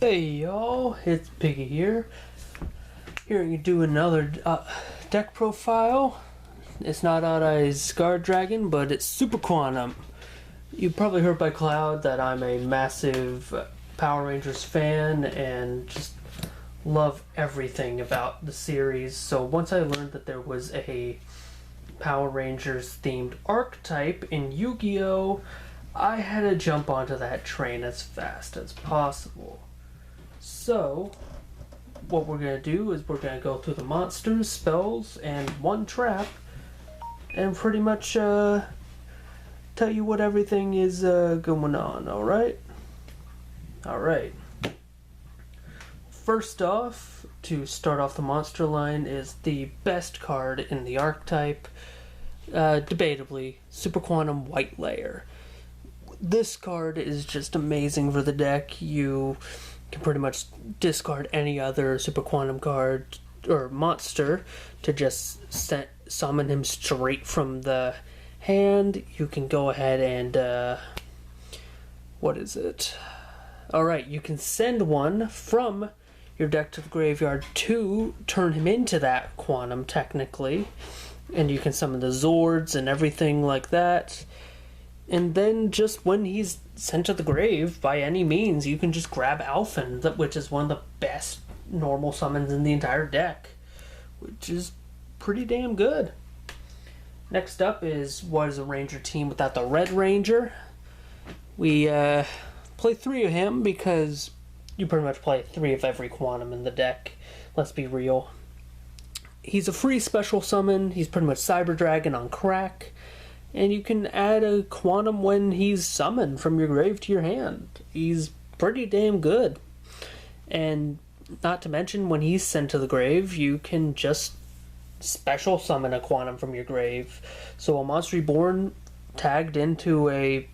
Hey y'all, it's Piggy here. Here you do another deck profile. It's not Odd-Eye's Guard Dragon, but it's Super Quantum. You probably heard by Cloud that I'm a massive Power Rangers fan and just love everything about the series. So once I learned that there was a Power Rangers themed archetype in Yu-Gi-Oh!, I had to jump onto that train as fast as possible. So, what we're going to do is we're going to go through the monsters, spells, and one trap, and pretty much tell you what everything is going on, alright? Alright. First off, to start off the monster line, is the best card in the archetype, debatably, Super Quantum White Layer. This card is just amazing for the deck. You can pretty much discard any other Super Quantum card or monster to just summon him straight from the hand. You can go ahead and what is it? Alright, you can send one from your deck to the graveyard to turn him into that Quantum, technically. And you can summon the Zords and everything like that. And then just when he's sent to the grave, by any means, you can just grab Alphen, which is one of the best normal summons in the entire deck, which is pretty damn good. Next up is what is a Ranger team without the Red Ranger? We play 3 of him because you pretty much play 3 of every Quantum in the deck, let's be real. He's a free special summon, he's pretty much Cyber Dragon on crack. And you can add a Quantum when he's summoned from your grave to your hand. He's pretty damn good. And not to mention, when he's sent to the grave, you can just special summon a Quantum from your grave. So a Monster Reborn tagged into a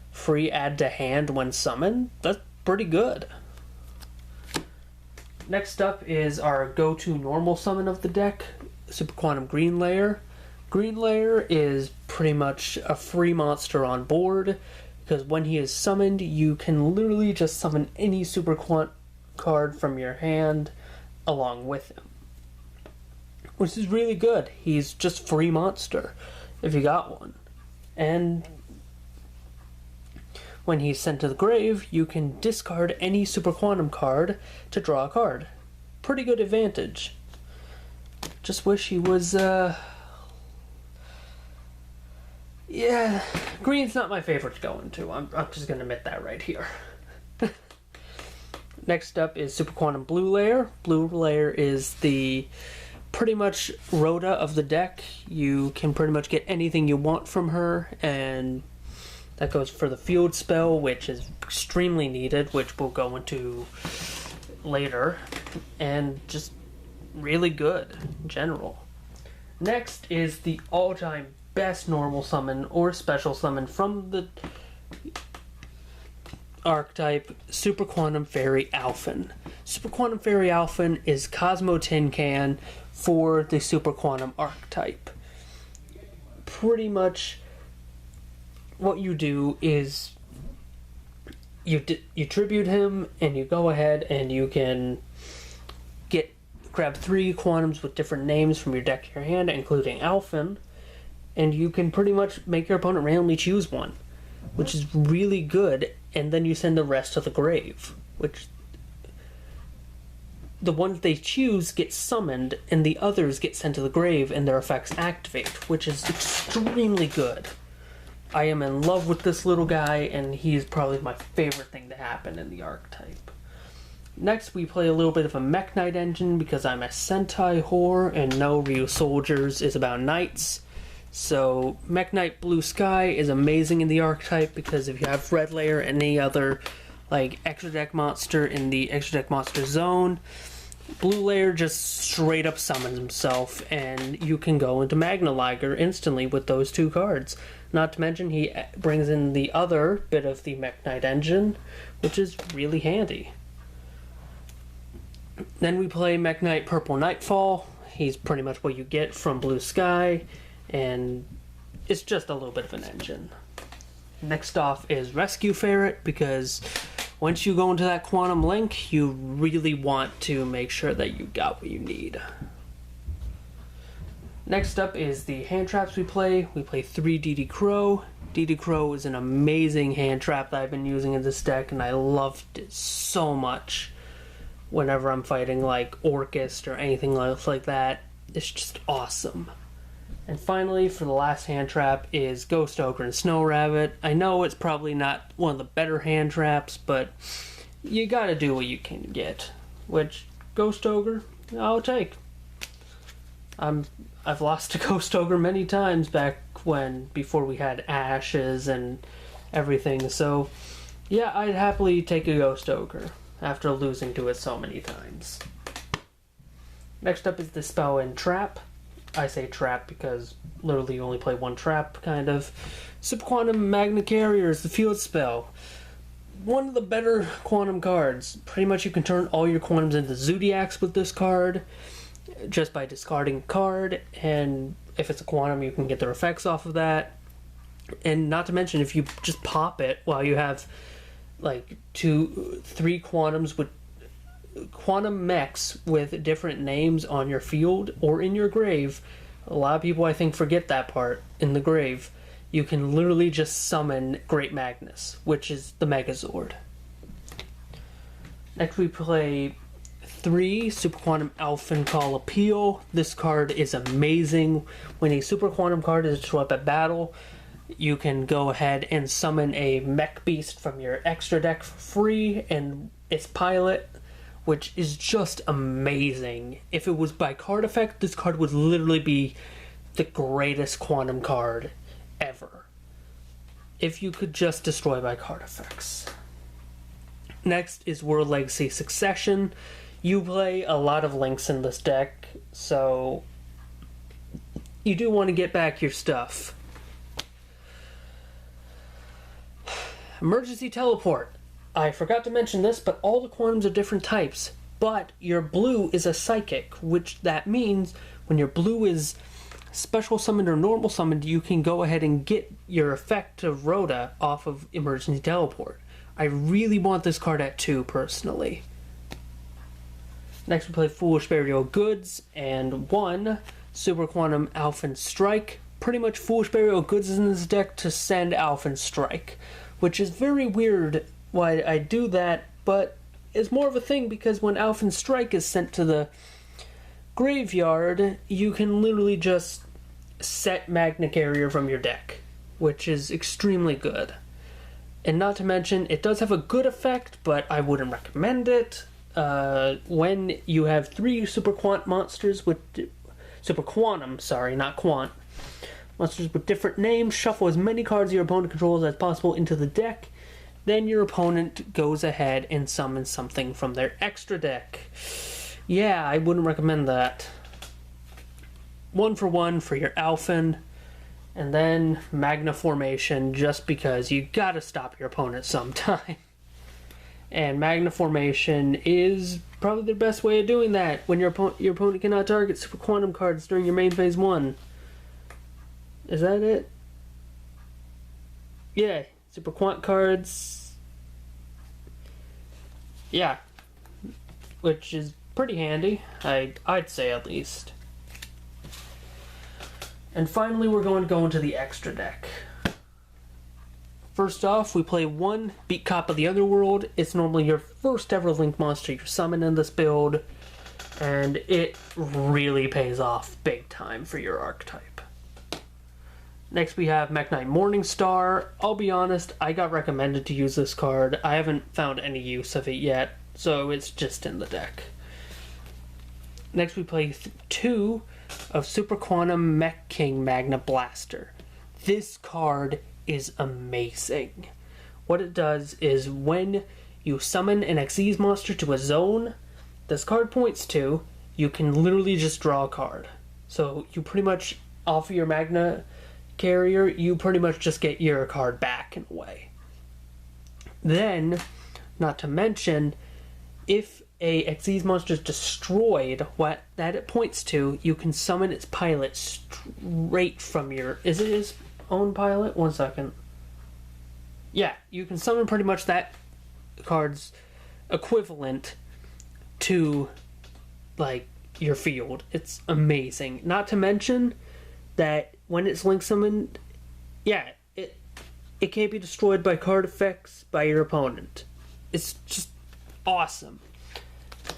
free add to hand when summoned, that's pretty good. Next up is our go-to normal summon of the deck, Super Quantum Green Layer. Green Layer is pretty much a free monster on board, because when he is summoned, you can literally just summon any Super Quant card from your hand along with him. Which is really good. He's just free monster, if you got one. And when he's sent to the grave, you can discard any Super Quantum card to draw a card. Pretty good advantage. Just wish he was, yeah, green's not my favorite to go into. I'm just going to admit that right here. Next up is Super Quantum Blue Layer. Blue Layer is the pretty much Rhoda of the deck. You can pretty much get anything you want from her, and that goes for the field spell, which is extremely needed, which we'll go into later, and just really good in general. Next is the all-time best normal summon or special summon from the archetype, Super Quantum Fairy Alphen. Super Quantum Fairy Alphen is Cosmo Tin Can for the Super Quantum archetype. Pretty much what you do is you tribute him, and you go ahead and you can grab 3 Quantums with different names from your deck to your hand, including Alphen. And you can pretty much make your opponent randomly choose one, which is really good, and then you send the rest to the grave, which the ones they choose get summoned, and the others get sent to the grave and their effects activate, which is extremely good. I am in love with this little guy, and he's probably my favorite thing to happen in the archetype. Next, we play a little bit of a Mech Knight engine, because I'm a Sentai whore, and no, Ryu Soldiers is about knights. So, Mech Knight Blue Sky is amazing in the archetype, because if you have Red Layer and any other extra deck monster in the extra deck monster zone, Blue Layer just straight up summons himself, and you can go into Magna Liger instantly with those 2 cards. Not to mention, he brings in the other bit of the Mech Knight engine, which is really handy. Then we play Mech Knight Purple Nightfall. He's pretty much what you get from Blue Sky, and it's just a little bit of an engine. Next off is Rescue Ferret, because once you go into that Quantum Link, you really want to make sure that you got what you need. Next up is the hand traps we play. We play 3 DD Crow. DD Crow is an amazing hand trap that I've been using in this deck, and I loved it so much whenever I'm fighting like Orcust or anything else like that. It's just awesome. And finally, for the last hand trap is Ghost Ogre and Snow Rabbit. I know it's probably not one of the better hand traps, but you gotta do what you can get. Which, Ghost Ogre, I'll take. I've lost to Ghost Ogre many times back before we had Ashes and everything, so yeah, I'd happily take a Ghost Ogre after losing to it so many times. Next up is the SpellTrap. I say trap because literally you only play one trap, kind of. Super Quantum Magna Carrier is the field spell. One of the better quantum cards. Pretty much you can turn all your quantums into Zodiacs with this card, just by discarding a card, and if it's a quantum you can get their effects off of that. And not to mention, if you just pop it while you have like 2-3 quantums with quantum mechs with different names on your field or in your grave. A lot of people, I think, forget that part. In the grave, you can literally just summon Great Magnus, which is the Megazord. Next we play 3 Super Quantum Elfin Call Appeal. This card is amazing. When a Super Quantum card is to show up at battle, you can go ahead and summon a mech beast from your extra deck for free and its pilot, which is just amazing. If it was by card effect, this card would literally be the greatest quantum card ever, if you could just destroy by card effects. Next is World Legacy Succession. You play a lot of links in this deck, so you do want to get back your stuff. Emergency Teleport. I forgot to mention this, but all the quantums are different types. But your blue is a psychic, which that means when your blue is special summoned or normal summoned, you can go ahead and get your effect of Rhoda off of Emergency Teleport. I really want this card at 2, personally. Next we play Foolish Burial Goods and 1 Super Quantum Alphen Strike. Pretty much Foolish Burial Goods is in this deck to send Alphen Strike, which is very weird why I do that, but it's more of a thing because when Alphen Strike is sent to the graveyard, you can literally just set Magna Carrier from your deck, which is extremely good. And not to mention, it does have a good effect, but I wouldn't recommend it. When you have 3 Super Quant monsters with... Super Quantum, sorry, not Quant. Monsters with different names, shuffle as many cards your opponent controls as possible into the deck. Then your opponent goes ahead and summons something from their extra deck. Yeah, I wouldn't recommend that. 1 for 1 for your Alphen. And then Magna Formation, just because you gotta stop your opponent sometime. And Magna Formation is probably the best way of doing that when your opponent cannot target Super Quantum cards during your main phase 1. Is that it? Yeah. Super Quant cards. Yeah. Which is pretty handy, I'd say at least. And finally we're going to go into the extra deck. First off, we play 1 Beat Cop of the Underworld. It's normally your first ever Link monster you summon in this build, and it really pays off big time for your archetype. Next we have Mech Knight Morningstar. I'll be honest, I got recommended to use this card. I haven't found any use of it yet, so it's just in the deck. Next we play 2 of Super Quantum Mech King Magna Blaster. This card is amazing. What it does is when you summon an Xyz monster to a zone this card points to, you can literally just draw a card. So you pretty much, off of your Magna Carrier, you pretty much just get your card back in a way. Then, not to mention, if a Xyz monster is destroyed, what that it points to, you can summon its pilot straight from your... Is it his own pilot? 1 second. Yeah, you can summon pretty much that cards equivalent to, like, your field. It's amazing. Not to mention that when it's link summoned, yeah, it can't be destroyed by card effects by your opponent. It's just awesome.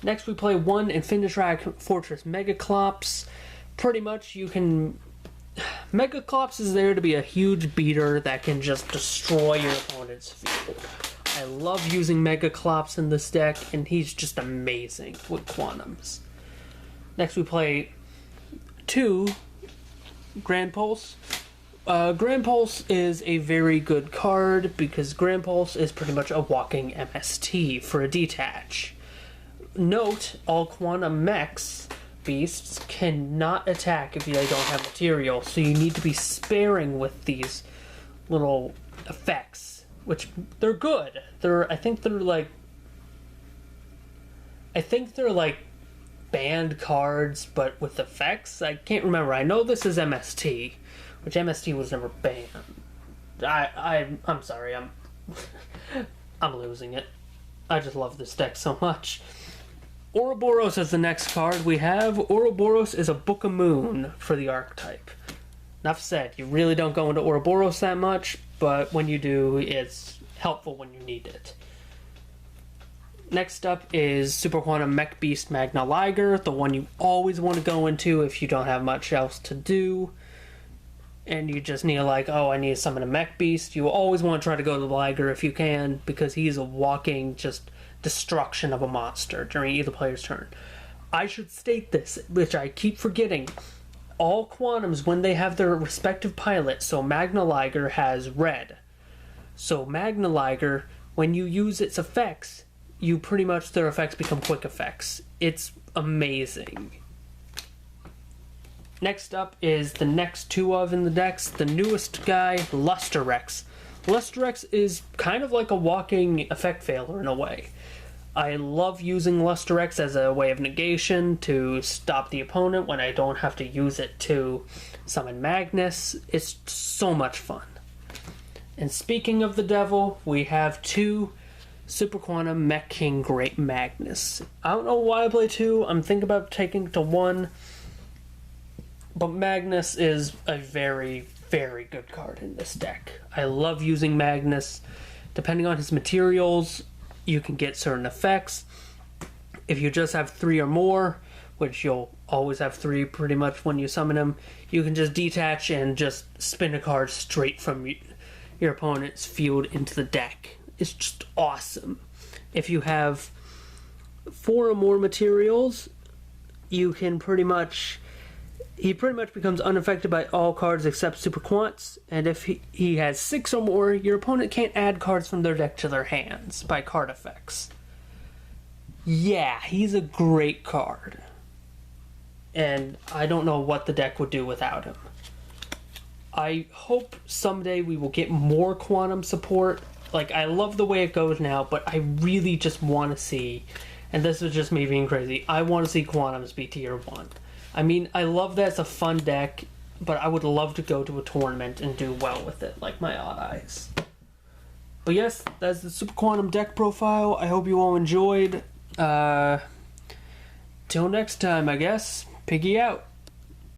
Next, we play 1 Infinitrack Fortress Megaclops. Pretty much, you can... Megaclops is there to be a huge beater that can just destroy your opponent's field. I love using Megaclops in this deck, and he's just amazing with Quantums. Next, we play 2 Grand Pulse. Grand Pulse is a very good card because Grand Pulse is pretty much a walking MST for a detach. Note, all Quantum Mechs beasts cannot attack if they don't have material, so you need to be sparing with these little effects, which they're good. I think they're like banned cards, but with effects. I can't remember. I know this is MST, which MST was never banned. I'm sorry. I'm losing it. I just love this deck so much. Ouroboros is the next card we have. Ouroboros is a Book of Moon for the archetype. Enough said. You really don't go into Ouroboros that much, but when you do, it's helpful when you need it. Next up is Super Quantum Mech Beast Magna Liger, the one you always want to go into if you don't have much else to do. And you just need I need to summon a Mech Beast. You always want to try to go to the Liger if you can, because he's a walking just destruction of a monster during either player's turn. I should state this, which I keep forgetting. All Quantums, when they have their respective pilot, so Magna Liger has red. So Magna Liger, when you use its effects, their effects become quick effects. It's amazing. Next up is the next 2 in the decks. The newest guy, Lusterrex. Lusterrex is kind of like a walking effect failer in a way. I love using Lusterrex as a way of negation to stop the opponent when I don't have to use it to summon Magnus. It's so much fun. And speaking of the devil, we have 2 Super Quantum Mech King Great Magnus. I don't know why I play 2. I'm thinking about taking it to 1. But Magnus is a very, very good card in this deck. I love using Magnus. Depending on his materials, you can get certain effects. If you just have 3 or more, which you'll always have 3 pretty much when you summon him, you can just detach and just spin a card straight from your opponent's field into the deck. It's just awesome. If you have 4 or more materials, you can he pretty much becomes unaffected by all cards except Super Quants, and if he has 6 or more, your opponent can't add cards from their deck to their hands by card effects. Yeah, he's a great card. And I don't know what the deck would do without him. I hope someday we will get more Quantum support. I love the way it goes now, but I really just want to see, and this is just me being crazy, I want to see Quantums be tier 1. I mean, I love that it's a fun deck, but I would love to go to a tournament and do well with it, like my Odd Eyes. But yes, that's the Super Quantum deck profile. I hope you all enjoyed. Till next time, I guess. Piggy out.